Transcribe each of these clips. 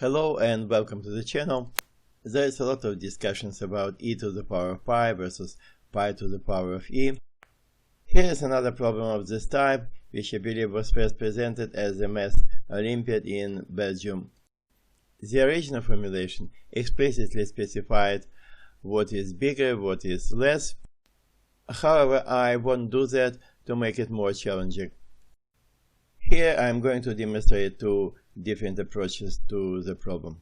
Hello and welcome to the channel. There is a lot of discussions about e to the power of pi versus pi to the power of e. Here is another problem of this type, which I believe was first presented as the Math Olympiad in Belgium. The original formulation explicitly specified what is bigger, what is less. However, I won't do that to make it more challenging. Here I am going to demonstrate two different approaches to the problem.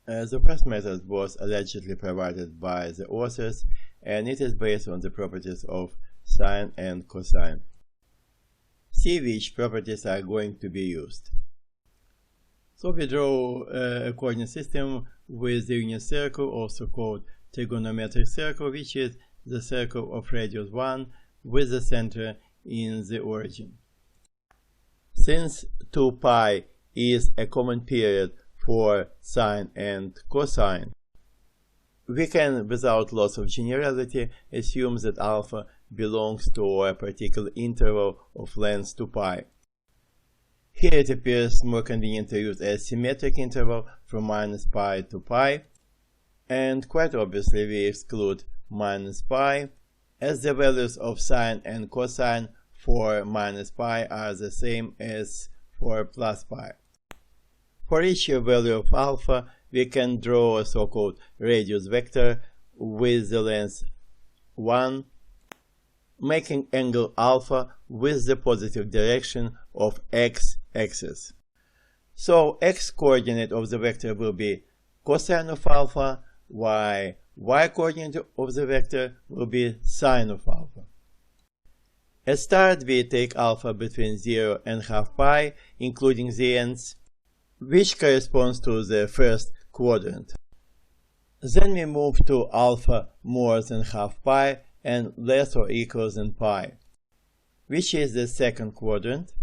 The first method was allegedly provided by the authors, and it is based on the properties of sine and cosine. See which properties are going to be used. So we draw a coordinate system with the unit circle, also called trigonometric circle, which is the circle of radius 1 with the center in the origin. Since 2 pi is a common period for sine and cosine, we can, without loss of generality, assume that alpha belongs to a particular interval of length 2 pi. Here it appears more convenient to use a symmetric interval from minus pi to pi, and quite obviously we exclude minus pi, as the values of sine and cosine for minus pi are the same as for plus pi. For each value of alpha, we can draw a so-called radius vector with the length 1, making angle alpha with the positive direction of x-axis. So x-coordinate of the vector will be cosine of alpha, while y-coordinate of the vector will be sine of alpha. At start, we take alpha between 0 and half pi, including the ends, which corresponds to the first quadrant. Then we move to alpha more than half pi and less or equal than pi, which is the second quadrant.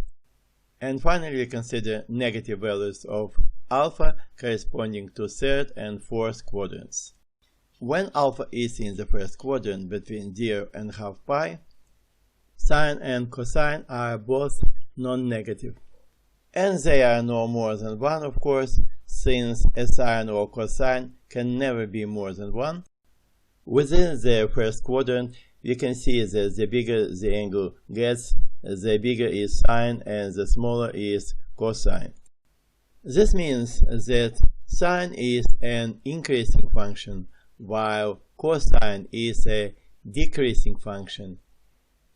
And finally, we consider negative values of alpha corresponding to third and fourth quadrants. When alpha is in the first quadrant between 0 and half pi, sine and cosine are both non-negative. And they are no more than 1, of course, since a sine or cosine can never be more than 1. Within the first quadrant, we can see that the bigger the angle gets, the bigger is sine and the smaller is cosine. This means that sine is an increasing function, while cosine is a decreasing function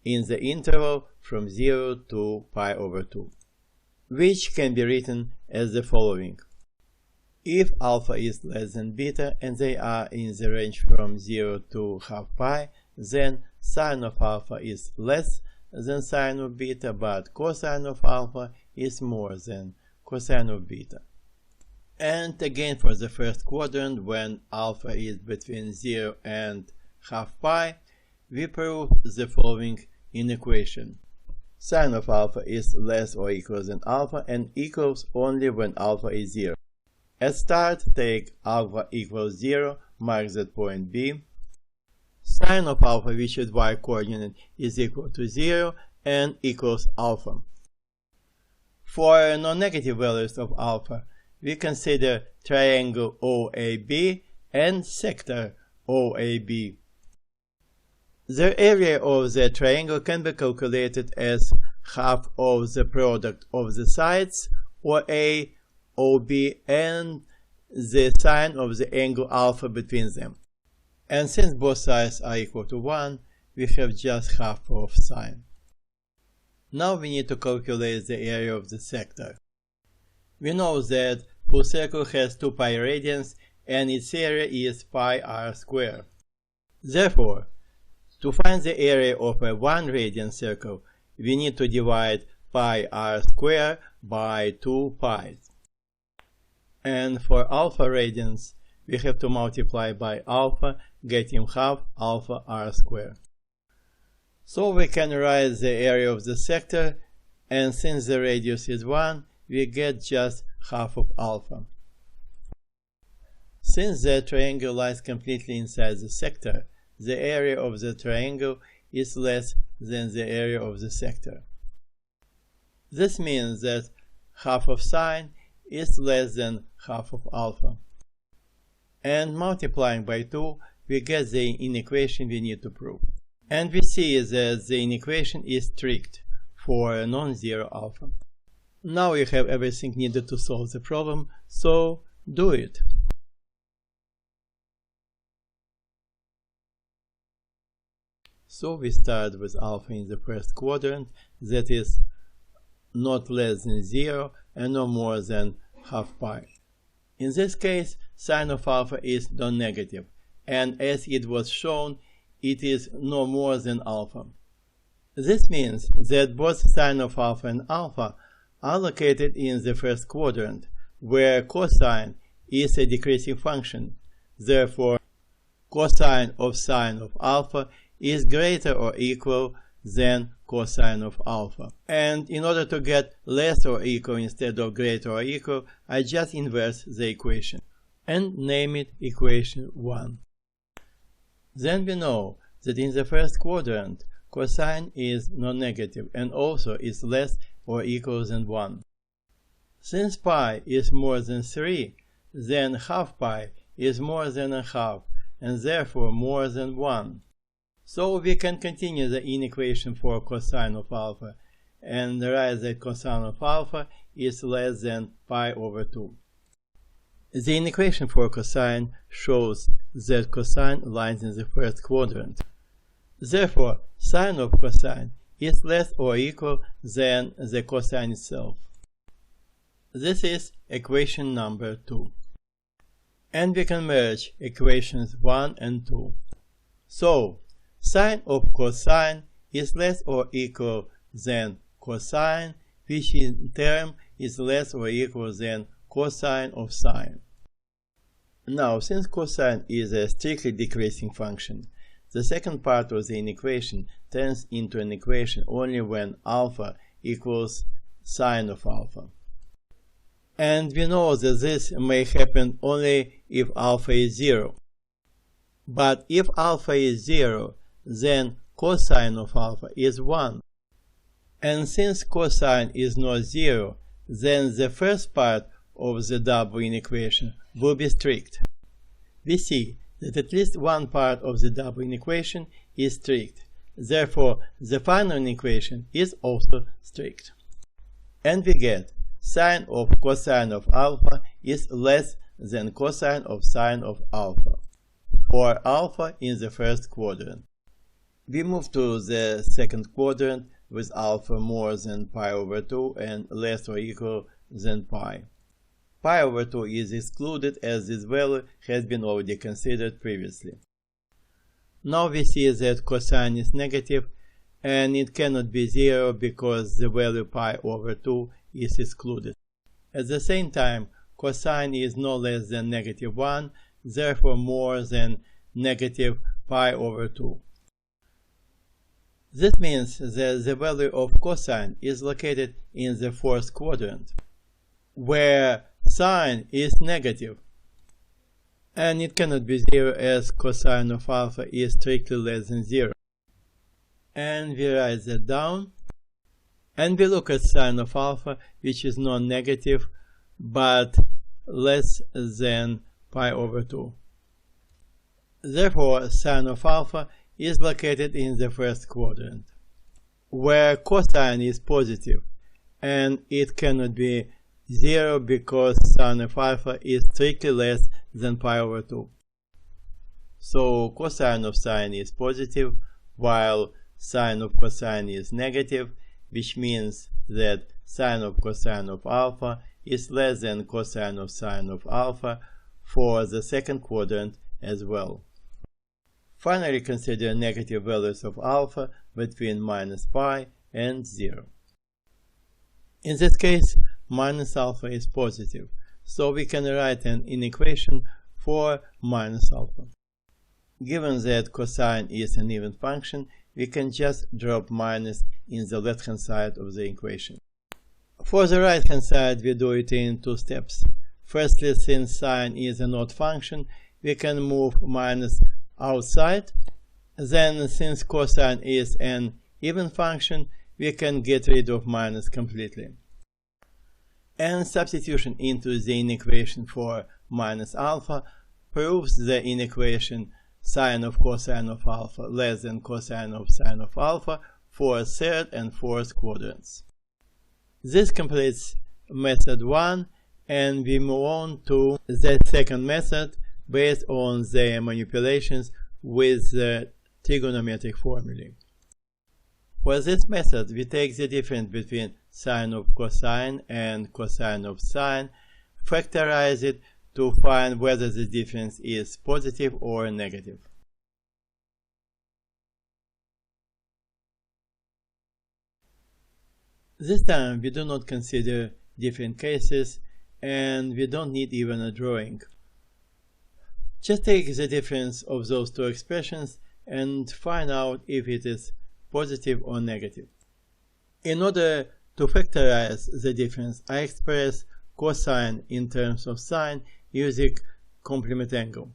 in the interval from 0 to pi over 2, which can be written as the following. If alpha is less than beta and they are in the range from 0 to half pi, then sine of alpha is less than sine of beta, but cosine of alpha is more than cosine of beta. And again for the first quadrant, when alpha is between 0 and half pi, we prove the following inequation. Sine of alpha is less or equal than alpha and equals only when alpha is 0. At start, take alpha equals 0, mark that point B. Sine of alpha, which is y-coordinate, is equal to 0 and equals alpha. For non-negative values of alpha, we consider triangle OAB and sector OAB. The area of the triangle can be calculated as half of the product of the sides, or A, OB, and the sine of the angle alpha between them. And since both sides are equal to 1, we have just half of sine. Now we need to calculate the area of the sector. We know that full circle has 2 pi radians and its area is pi r squared. Therefore, to find the area of a 1 radian circle, we need to divide pi r squared by 2 pi's. And for alpha radians, we have to multiply by alpha, getting half alpha r squared. So we can write the area of the sector, and since the radius is 1, we get just half of alpha. Since the triangle lies completely inside the sector, the area of the triangle is less than the area of the sector. This means that half of sine is less than half of alpha. And multiplying by 2, we get the inequation we need to prove. And we see that the inequation is strict for a non-zero alpha. Now you have everything needed to solve the problem, so do it. So we start with alpha in the first quadrant, that is not less than 0 and no more than half pi. In this case, sine of alpha is non-negative, and as it was shown, it is no more than alpha. This means that both sine of alpha and alpha are located in the first quadrant, where cosine is a decreasing function. Therefore, cosine of sine of alpha is greater or equal than cosine of alpha. And in order to get less or equal instead of greater or equal, I just inverse the equation and name it equation 1. Then we know that in the first quadrant, cosine is non-negative and also is less or equal than 1. Since pi is more than 3, then half pi is more than a half and therefore more than 1. So we can continue the inequation for cosine of alpha and write that cosine of alpha is less than pi over 2. The inequation for cosine shows that cosine lies in the first quadrant. Therefore, sine of cosine is less or equal than the cosine itself. This is equation number 2. And we can merge equations 1 and 2. So, sine of cosine is less or equal than cosine, which in turn is less or equal than cosine of sine. Now, since cosine is a strictly decreasing function, the second part of the inequation turns into an equation only when alpha equals sine of alpha. And we know that this may happen only if alpha is 0. But if alpha is 0, then cosine of alpha is 1. And since cosine is not 0, then the first part of the double inequation will be strict. We see that at least one part of the double inequation is strict. Therefore, the final inequation is also strict. And we get sine of cosine of alpha is less than cosine of sine of alpha, for alpha in the first quadrant. We move to the second quadrant with alpha more than pi over 2 and less or equal than pi. Pi over 2 is excluded as this value has been already considered previously. Now we see that cosine is negative and it cannot be 0 because the value pi over 2 is excluded. At the same time, cosine is no less than negative 1, therefore more than negative pi over 2. This means that the value of cosine is located in the fourth quadrant, where sine is negative, and it cannot be 0 as cosine of alpha is strictly less than 0. And we write that down, and we look at sine of alpha, which is non-negative, but less than pi over 2. Therefore, sine of alpha is located in the first quadrant, where cosine is positive, and it cannot be 0 because sine of alpha is strictly less than pi over 2. So cosine of sine is positive, while sine of cosine is negative, which means that sine of cosine of alpha is less than cosine of sine of alpha for the second quadrant as well. Finally, consider negative values of alpha between minus pi and 0. In this case, minus alpha is positive, so we can write an inequation for minus alpha. Given that cosine is an even function, we can just drop minus in the left-hand side of the equation. For the right-hand side, we do it in two steps. Firstly, since sine is an odd function, we can move minus outside. Then, since cosine is an even function, we can get rid of minus completely. And substitution into the inequation for minus alpha proves the inequation sine of cosine of alpha less than cosine of sine of alpha for third and fourth quadrants. This completes method 1, and we move on to the second method based on the manipulations with the trigonometric formulae. For this method, we take the difference between sine of cosine and cosine of sine, factorize it to find whether the difference is positive or negative. This time we do not consider different cases, and we don't need even a drawing. Just take the difference of those two expressions and find out if it is positive or negative. In order to factorize the difference, I express cosine in terms of sine using complement angle.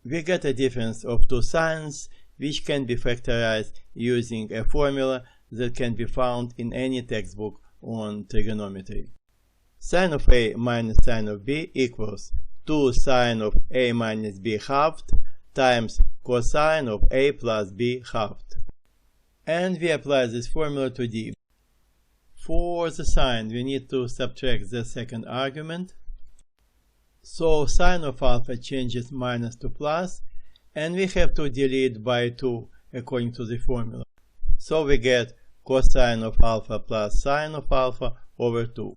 We get a difference of two sines, which can be factorized using a formula that can be found in any textbook on trigonometry. Sine of a minus sine of b equals 2 sine of a minus b halved times cosine of a plus b halved. And we apply this formula to d. For the sine, we need to subtract the second argument. So sine of alpha changes minus to plus, and we have to delete by 2 according to the formula. So we get cosine of alpha plus sine of alpha over 2.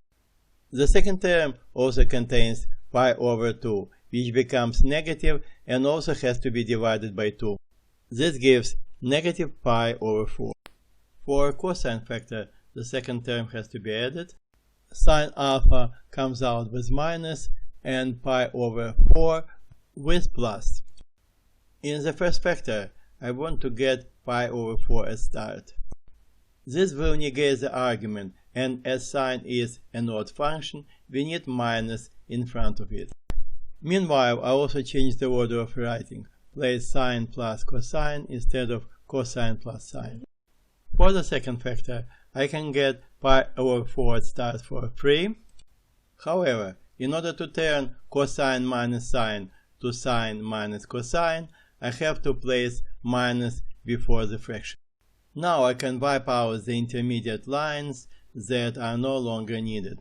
The second term also contains pi over 2, which becomes negative and also has to be divided by 2. This gives negative pi over 4. For a cosine factor, the second term has to be added. Sine alpha comes out with minus and pi over 4 with plus. In the first factor, I want to get pi over 4 as start. This will negate the argument, and as sine is an odd function, we need minus in front of it. Meanwhile, I also change the order of writing. Place sine plus cosine instead of cosine plus sine. For the second factor, I can get pi over 4 at start for 3. However, in order to turn cosine minus sine to sine minus cosine, I have to place minus before the fraction. Now I can wipe out the intermediate lines that are no longer needed.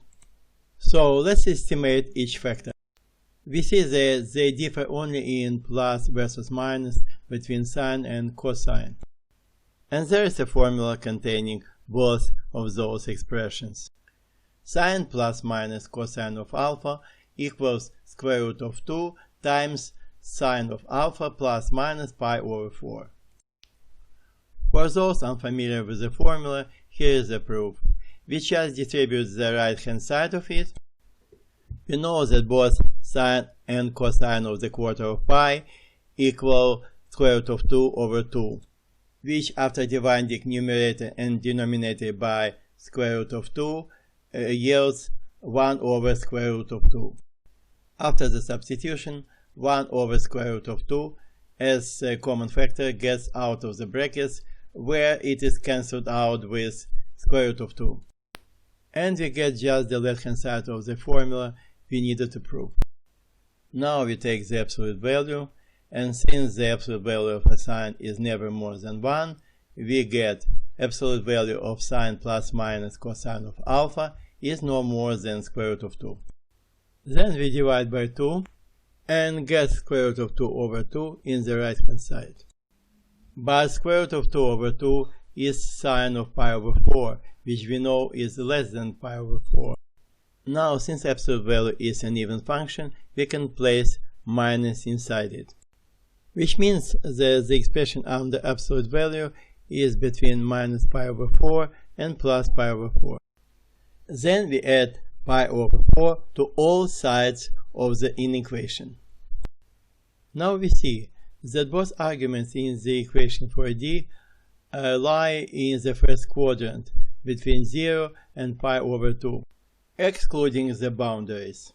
So let's estimate each factor. We see that they differ only in plus versus minus between sine and cosine. And there is a formula containing both of those expressions. Sine plus minus cosine of alpha equals square root of 2 times sine of alpha plus minus pi over 4. For those unfamiliar with the formula, here is the proof. We just distribute the right hand side of it. We know that both sine and cosine of the quarter of pi equal square root of 2 over 2, which after dividing numerator and denominator by square root of 2 yields 1 over square root of 2. After the substitution, 1 over square root of 2 as a common factor gets out of the brackets, where it is cancelled out with square root of 2. And we get just the left hand side of the formula we needed to prove. Now we take the absolute value, and since the absolute value of a sine is never more than 1, we get absolute value of sine plus minus cosine of alpha is no more than square root of 2. Then we divide by 2 and get square root of 2 over 2 in the right hand side. But square root of 2 over 2 is sine of pi over 4, which we know is less than pi over 4. Now, since absolute value is an even function, we can place minus inside it, which means that the expression under absolute value is between minus pi over 4 and plus pi over 4. Then we add pi over 4 to all sides of the inequation. Now we see that both arguments in the equation for d lie in the first quadrant between 0 and pi over 2, excluding the boundaries.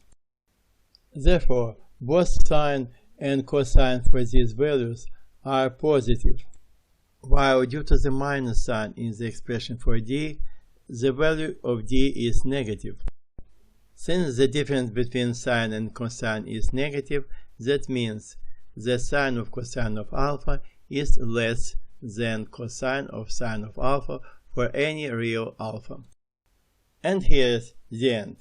Therefore, both sine and cosine for these values are positive, while due to the minus sign in the expression for d, the value of d is negative. Since the difference between sine and cosine is negative, that means the sine of cosine of alpha is less than cosine of sine of alpha for any real alpha. And here's the end.